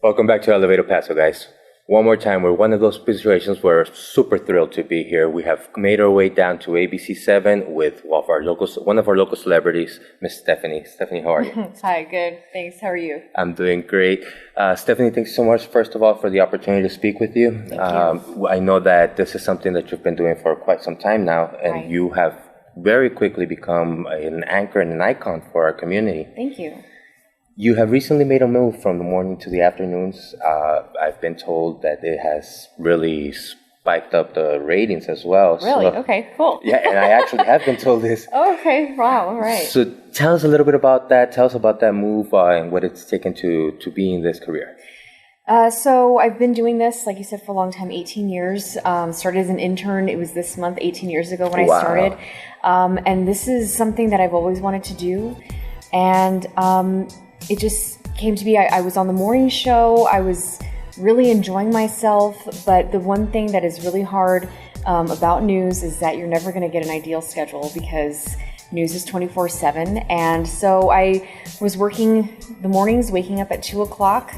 Welcome back to Elevator Paso, guys. One more time, we're one of those situations where we're super thrilled to be here. We have made our way down to ABC7 with one of our local celebrities, Miss Stephanie. Stephanie, how are you? Hi, good. Thanks. How are you? I'm doing great. Stephanie, thanks so much, first of all, for the opportunity to speak with you. Thank you. I know that this is something that you've been doing for quite some time now, and Right. you have very quickly become an anchor and an icon for our community. Thank you. You have recently made a move from the morning to the afternoons. I've been told that it has really spiked up the ratings as well. Really? So, Okay, cool. yeah, and I actually have been told this. Oh, okay. Wow. All right. So tell us a little bit about that. Tell us about that move and what it's taken to be in this career. So I've been doing this, like you said, for a long time, 18 years. Started as an intern. It was this month, 18 years ago when Wow. I started. And this is something that I've always wanted to do. And it just came to be. I was on the morning show. I was really enjoying myself. But the one thing that is really hard about news is that you're never going to get an ideal schedule because news is 24/7. And so I was working the mornings, waking up at 2 o'clock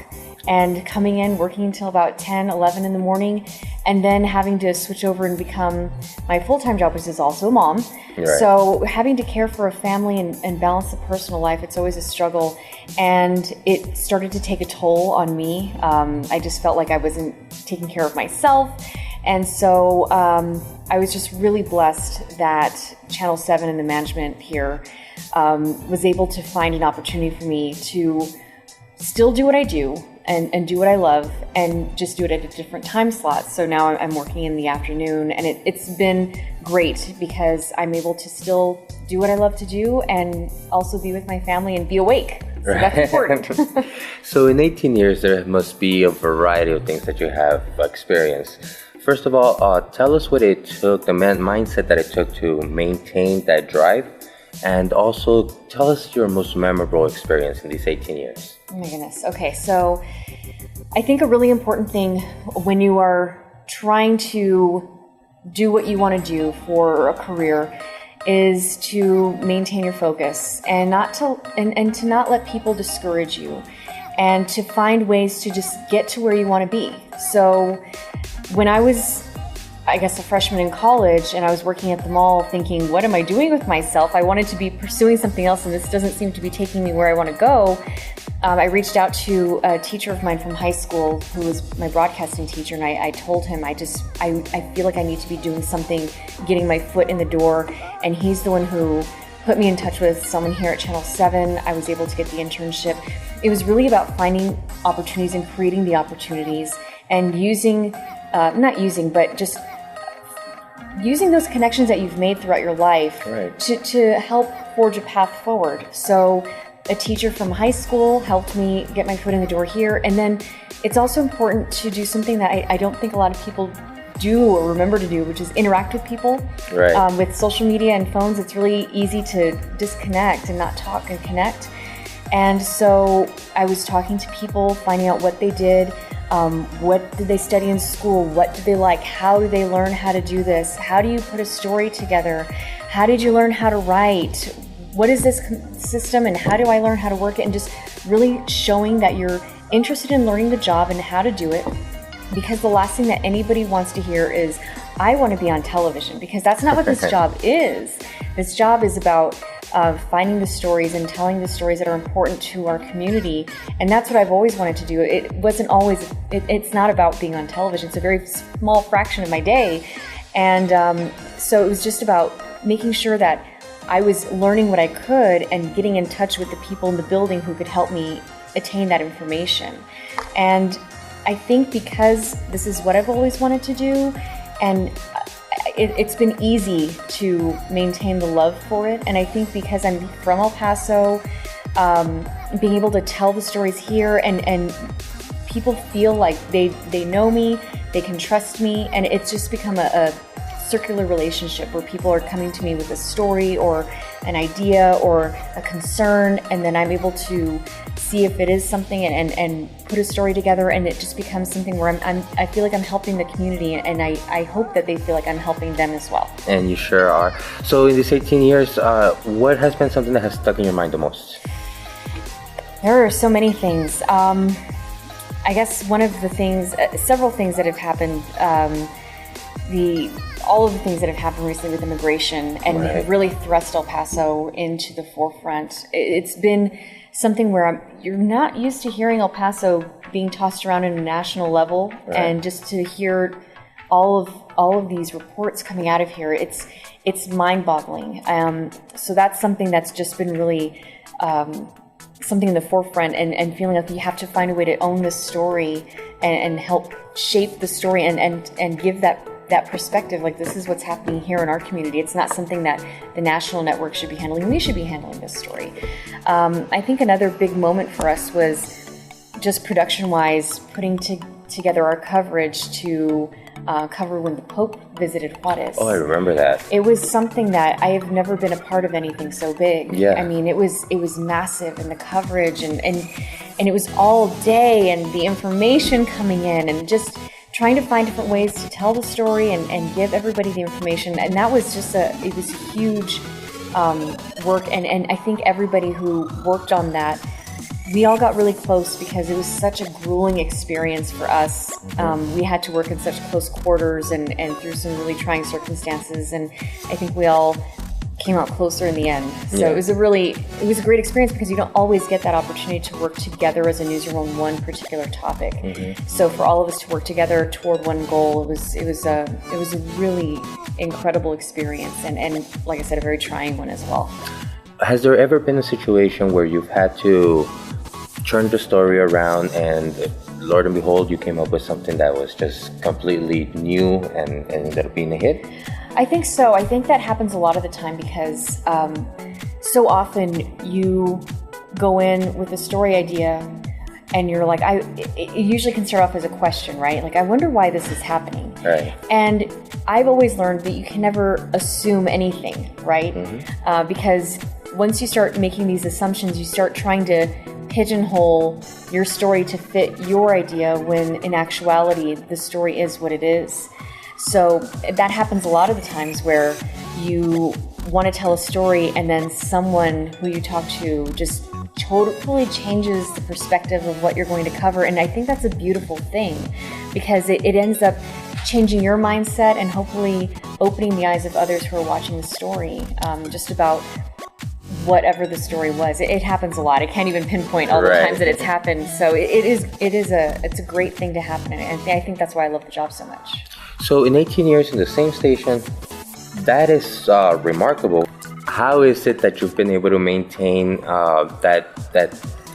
and coming in, working until about 10, 11 in the morning, and then having to switch over and become my full-time job, which is also a mom. Right. So having to care for a family and balance the personal life, it's always a struggle. And it started to take a toll on me. I just felt like I wasn't taking care of myself. And so I was just really blessed that Channel 7 and the management here was able to find an opportunity for me to still do what I do and do what I love and just do it at a different time slot. So now I'm working in the afternoon, and it's been great because I'm able to still do what I love to do and also be with my family and be awake. So that's important. So in 18 years, there must be a variety of things that you have experienced. First of all, tell us what it took, the mindset that it took to maintain that drive. And also, tell us your most memorable experience in these 18 years. Oh my goodness. Okay, so I think a really important thing when you are trying to do what you want to do for a career is to maintain your focus and to not let people discourage you, and to find ways to just get to where you want to be. So when I was, I guess, a freshman in college and I was working at the mall thinking, what am I doing with myself? I wanted to be pursuing something else and this doesn't seem to be taking me where I want to go. I reached out to a teacher of mine from high school who was my broadcasting teacher, and I told him I feel like I need to be doing something, getting my foot in the door, and he's the one who put me in touch with someone here at Channel 7. I was able to get the internship. It was really about finding opportunities and creating the opportunities and using those connections that you've made throughout your life, Right. to help forge a path forward. So a teacher from high school helped me get my foot in the door here. And then it's also important to do something that I don't think a lot of people do or remember to do, which is interact with people. Right. With social media and phones, it's really easy to disconnect and not talk and connect. And so I was talking to people, finding out what they did. What did they study in school? What did they like? How did they learn how to do this? How do you put a story together? How did you learn how to write? What is this system and how do I learn how to work it? And just really showing that you're interested in learning the job and how to do it. Because the last thing that anybody wants to hear is, I want to be on television, because that's not what this job is. This job is about finding the stories and telling the stories that are important to our community. And that's what I've always wanted to do. It wasn't always, it's not about being on television. It's a very small fraction of my day. And so it was just about making sure that I was learning what I could and getting in touch with the people in the building who could help me attain that information. And I think because this is what I've always wanted to do, and it's been easy to maintain the love for it. And I think because I'm from El Paso, being able to tell the stories here and people feel like they know me, they can trust me, and it's just become a circular relationship where people are coming to me with a story or an idea or a concern, and then I'm able to see if it is something and put a story together, and it just becomes something where I feel like I'm helping the community, and I hope that they feel like I'm helping them as well. And you sure are. So in these 18 years, what has been something that has stuck in your mind the most? There are so many things. I guess one of the things, several things that have happened, all of the things that have happened recently with immigration and have really thrust El Paso into the forefront. It's been something where you're not used to hearing El Paso being tossed around in a national level, and just to hear all of these reports coming out of here, it's mind-boggling. So that's something that's just been really something in the forefront, and feeling like you have to find a way to own this story and help shape the story and give that perspective, like this is what's happening here in our community. It's not something that the national network should be handling. We should be handling this story. I think another big moment for us was just production-wise putting together our coverage to cover when the Pope visited Juarez. Oh, I remember that. It was something that I have never been a part of anything so big. Yeah. I mean, it was massive, and the coverage and it was all day, and the information coming in, and just trying to find different ways to tell the story and give everybody the information. And that was just it was huge work. And I think everybody who worked on that, we all got really close because it was such a grueling experience for us. We had to work in such close quarters and through some really trying circumstances. And I think we all came out closer in the end. So it was a great experience because you don't always get that opportunity to work together as a newsroom on one particular topic. So for all of us to work together toward one goal, it was a really incredible experience, and like I said, a very trying one as well. Has there ever been a situation where you've had to turn the story around and Lord and behold, you came up with something that was just completely new and ended up being a hit? I think so. I think that happens a lot of the time because so often you go in with a story idea and you're like, it usually can start off as a question, right? Like, I wonder why this is happening. Right. And I've always learned that you can never assume anything, right? Because once you start making these assumptions, you start trying to pigeonhole your story to fit your idea when in actuality the story is what it is. So that happens a lot of the times where you want to tell a story and then someone who you talk to just totally changes the perspective of what you're going to cover. And I think that's a beautiful thing because it ends up changing your mindset and hopefully opening the eyes of others who are watching the story just about whatever the story was. It happens a lot. I can't even pinpoint all the times that it's happened. So it's a great thing to happen, and I think that's why I love the job so much. So in 18 years in the same station, that is remarkable. How is it that you've been able to maintain that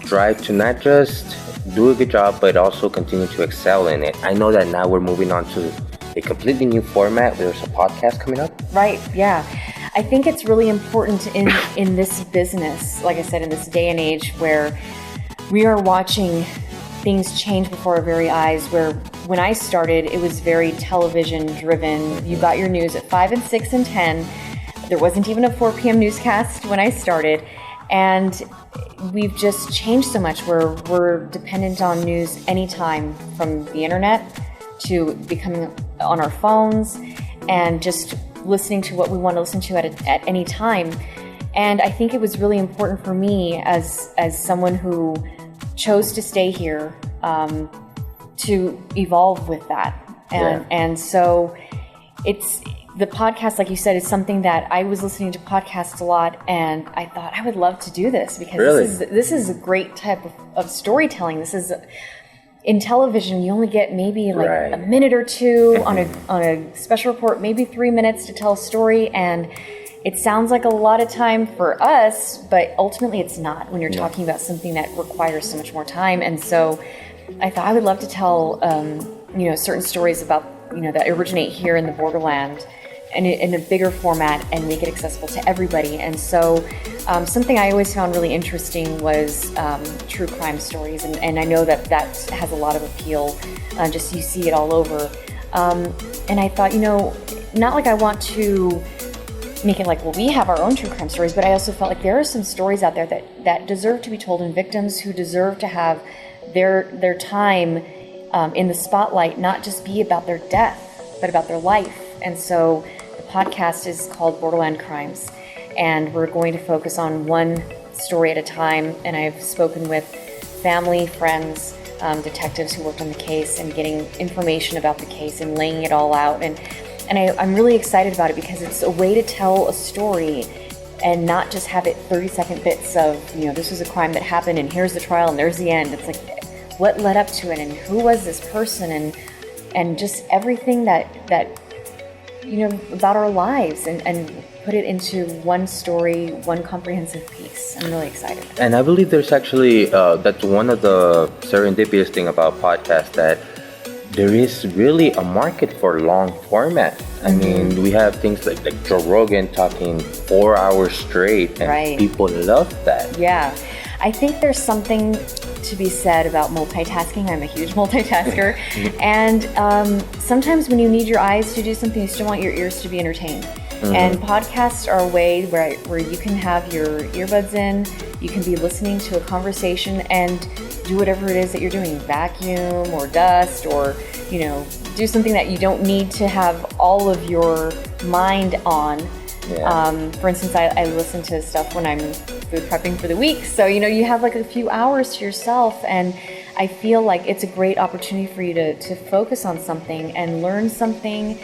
drive to not just do a good job, but also continue to excel in it? I know that now we're moving on to a completely new format. There's a podcast coming up. Right, yeah. I think it's really important in this business, like I said, in this day and age where we are watching things change before our very eyes, where when I started, it was very television driven. You got your news at 5 and 6 and 10. There wasn't even a 4 p.m. newscast when I started. And we've just changed so much where we're dependent on news anytime, from the internet to becoming on our phones and just listening to what we want to listen to at any time. And I think it was really important for me as someone who chose to stay here to evolve with that. And so it's the podcast, like you said, is something that I was listening to podcasts a lot, and I thought I would love to do this because this is a great type of storytelling. This is in television, you only get maybe like a minute or two on a special report, maybe 3 minutes to tell a story, and it sounds like a lot of time for us, but ultimately it's not when you're talking about something that requires so much more time. And so I thought I would love to tell certain stories about that originate here in the borderland and in a bigger format and make it accessible to everybody. And so something I always found really interesting was true crime stories. And I know that has a lot of appeal, just you see it all over. And I thought, not like I want to make it like, well, we have our own true crime stories, but I also felt like there are some stories out there that deserve to be told, and victims who deserve to have their time in the spotlight, not just be about their death, but about their life. And so the podcast is called Borderland Crimes, and we're going to focus on one story at a time. And I've spoken with family, friends, detectives who worked on the case and getting information about the case and laying it all out. And I'm really excited about it because it's a way to tell a story and not just have it 30-second bits of, this was a crime that happened and here's the trial and there's the end. It's like, what led up to it and who was this person and just everything that about our lives and put it into one story, one comprehensive piece. I'm really excited. And I believe there's actually, that's one of the serendipitous thing about podcasts, that there is really a market for long format. I mean, we have things like Joe Rogan talking 4 hours straight, and people love that. Yeah. I think there's something to be said about multitasking. I'm a huge multitasker. And sometimes when you need your eyes to do something, you still want your ears to be entertained. And podcasts are a way where you can have your earbuds in, you can be listening to a conversation and do whatever it is that you're doing, vacuum or dust or, do something that you don't need to have all of your mind on. Yeah. For instance, I listen to stuff when I'm food prepping for the week. So, you have like a few hours to yourself, and I feel like it's a great opportunity for you to focus on something and learn something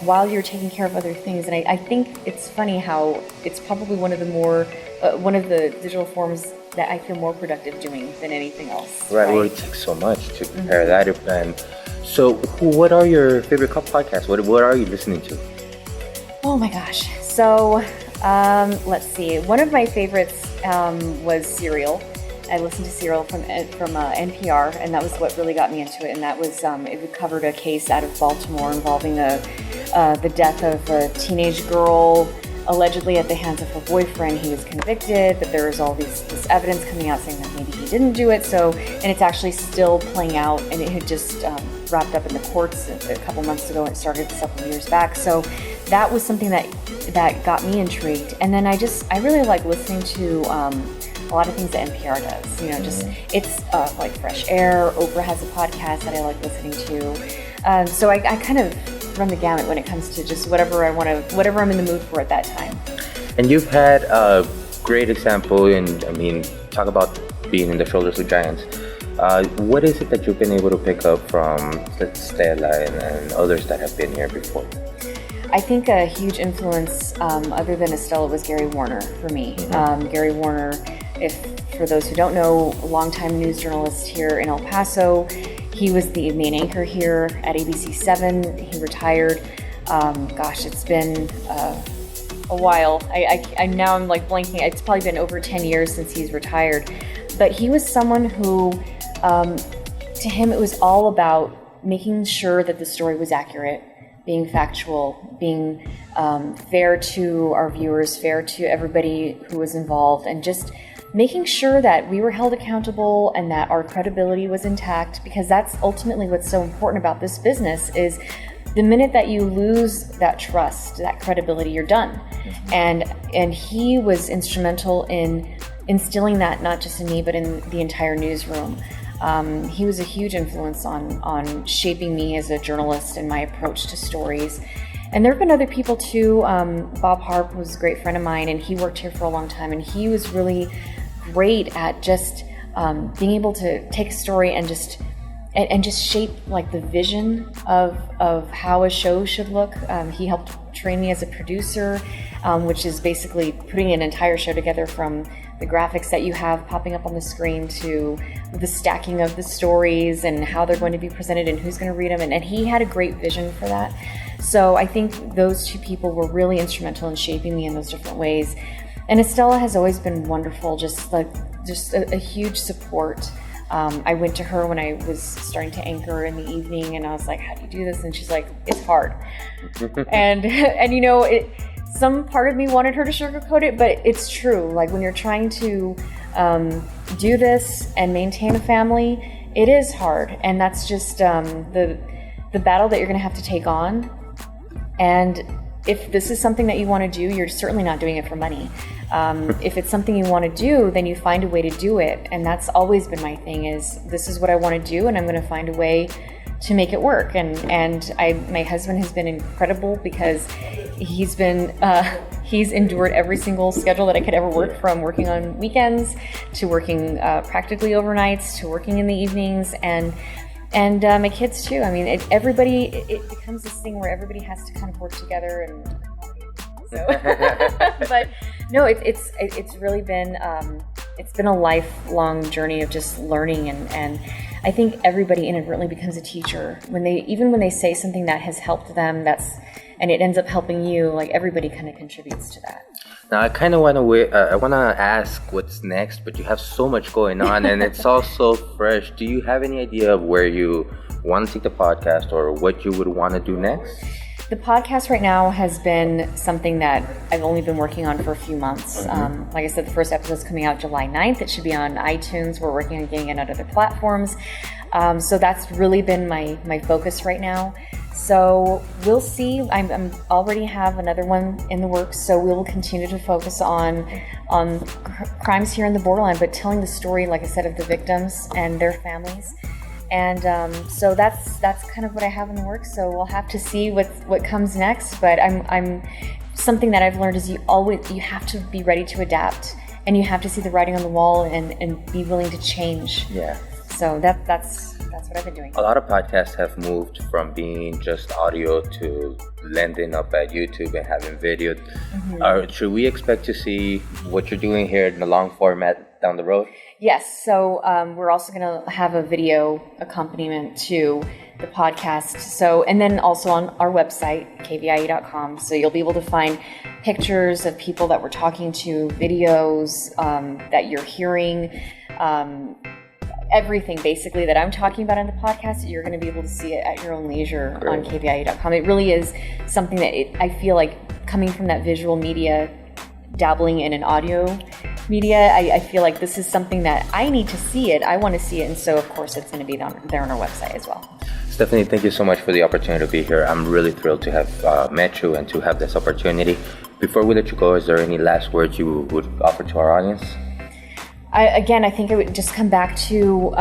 while you're taking care of other things. And I think it's funny how it's probably one of the digital forms that I feel more productive doing than anything else. Right. Well, it takes so much to prepare that. And so, what are your favorite podcasts? What are you listening to? Oh my gosh. So, let's see. One of my favorites was Serial. I listened to Serial from NPR, and that was what really got me into it. And that was it covered a case out of Baltimore involving the death of a teenage girl, allegedly at the hands of her boyfriend. He was convicted, but there was all this evidence coming out saying that maybe he didn't do it. And it's actually still playing out, and it had just wrapped up in the courts a couple months ago. It started several years back. So that was something that got me intrigued. And then I really like listening to a lot of things that NPR does. It's like Fresh Air. Oprah has a podcast that I like listening to. So I kind of run the gamut when it comes to just whatever I'm in the mood for at that time. And you've had a great example talk about being in the shoulders of giants. What is it that you've been able to pick up from Stella and others that have been here before? I think a huge influence, other than Estella, was Gary Warner for me. Gary Warner, for those who don't know, a longtime news journalist here in El Paso. He was the main anchor here at ABC7. He retired. It's been a while. Now I'm like blanking. It's probably been over 10 years since he's retired. But he was someone who, to him, it was all about making sure that the story was accurate, being factual, being fair to our viewers, fair to everybody who was involved, and just making sure that we were held accountable and that our credibility was intact, because that's ultimately what's so important about this business. Is the minute that you lose that trust, that credibility, you're done. And he was instrumental in instilling that, not just in me, but in the entire newsroom. He was a huge influence on shaping me as a journalist and my approach to stories. And there have been other people too. Bob Harp was a great friend of mine, and he worked here for a long time, and he was really great at just being able to take a story and just shape like the vision of how a show should look. He helped train me as a producer, which is basically putting an entire show together, from the graphics that you have popping up on the screen to the stacking of the stories and how they're going to be presented and who's going to read them. And he had a great vision for that. So I think those two people were really instrumental in shaping me in those different ways. And Estella has always been wonderful, just a huge support. I went to her when I was starting to anchor in the evening, and I was like, how do you do this? And she's like, it's hard. and some part of me wanted her to sugarcoat it, but it's true. Like, when you're trying to do this and maintain a family, it is hard. And that's just the battle that you're going to have to take on. And if this is something that you want to do, you're certainly not doing it for money. If it's something you want to do, then you find a way to do it. And that's always been my thing, is this is what I want to do, and I'm going to find a way to make it work. And my husband has been incredible because he's endured every single schedule that I could ever work, from working on weekends to working practically overnights to working in the evenings, and my kids too. I mean, it becomes this thing where everybody has to kind of work together and. So, but no, it's really been it's been a lifelong journey of just learning, and I think everybody inadvertently becomes a teacher when they say something that has helped them, and it ends up helping you. Like, everybody kind of contributes to that. Now, I kind of want to ask what's next, but you have so much going on, and it's all so fresh. Do you have any idea of where you want to take the podcast, or what you would want to do next? The podcast right now has been something that I've only been working on for a few months. Like I said, the first episode is coming out July 9th. It should be on iTunes. We're working on getting it on other platforms. So that's really been my focus right now. So we'll see. I'm already have another one in the works. So we will continue to focus on crimes here in the borderline, but telling the story, like I said, of the victims and their families. And so that's kind of what I have in the works. So we'll have to see what comes next. But I'm something that I've learned is you have to be ready to adapt, and you have to see the writing on the wall and be willing to change. Yeah. So that's what I've been doing. A lot of podcasts have moved from being just audio to landing up at YouTube and having video. Should we expect to see what you're doing here in the long format down the road? Yes. So we're also going to have a video accompaniment to the podcast. So, and then also on our website, KVIA.com. So you'll be able to find pictures of people that we're talking to, videos that you're hearing, everything basically that I'm talking about in the podcast. You're going to be able to see it at your own leisure on KVIA.com. It really is something that I feel like, coming from that visual media, dabbling in an audio media, I feel like this is something that I need to see it. I want to see it. And so, of course, it's going to be there on our website as well. Stephanie, thank you so much for the opportunity to be here. I'm really thrilled to have met you and to have this opportunity. Before we let you go, is there any last words you would offer to our audience? I think it would just come back to,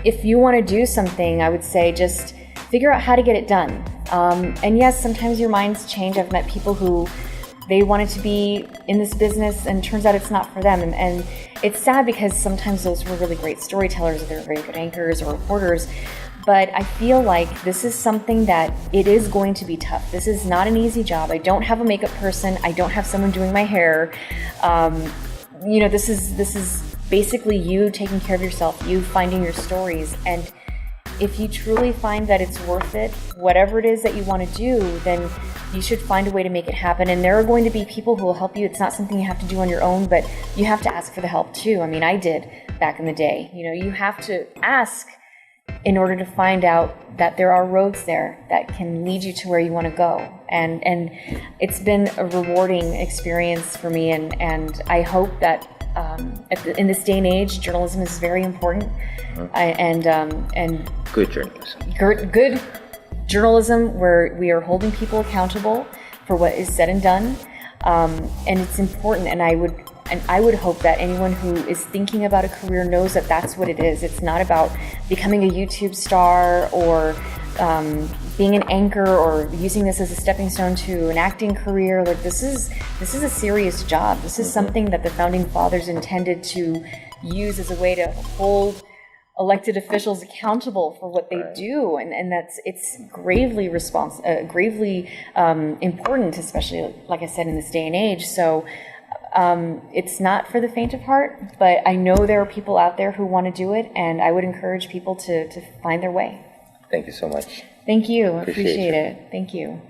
if you want to do something, I would say just figure out how to get it done. And yes, sometimes your minds change. I've met people who they wanted to be in this business, and turns out it's not for them. And it's sad, because sometimes those were really great storytellers, or they're very good anchors or reporters. But I feel like this is something that it is going to be tough. This is not an easy job. I don't have a makeup person. I don't have someone doing my hair. This is basically you taking care of yourself, you finding your stories. And if you truly find that it's worth it, whatever it is that you want to do, then you should find a way to make it happen. And there are going to be people who will help you. It's not something you have to do on your own, but you have to ask for the help too. I mean, I did back in the day. You have to ask in order to find out that there are roads there that can lead you to where you want to go. And it's been a rewarding experience for me, and I hope that in this day and age, journalism is very important. And good journalism. Good journalism where we are holding people accountable for what is said and done. And it's important, and I would hope that anyone who is thinking about a career knows that that's what it is. It's not about becoming a YouTube star or being an anchor or using this as a stepping stone to an acting career. Like, this is a serious job. This is something that the founding fathers intended to use as a way to hold elected officials accountable for what they do, and it's gravely important, especially, like I said, in this day and age. So it's not for the faint of heart, but I know there are people out there who want to do it, and I would encourage people to find their way. Thank you so much. Thank you. I appreciate it. Thank you.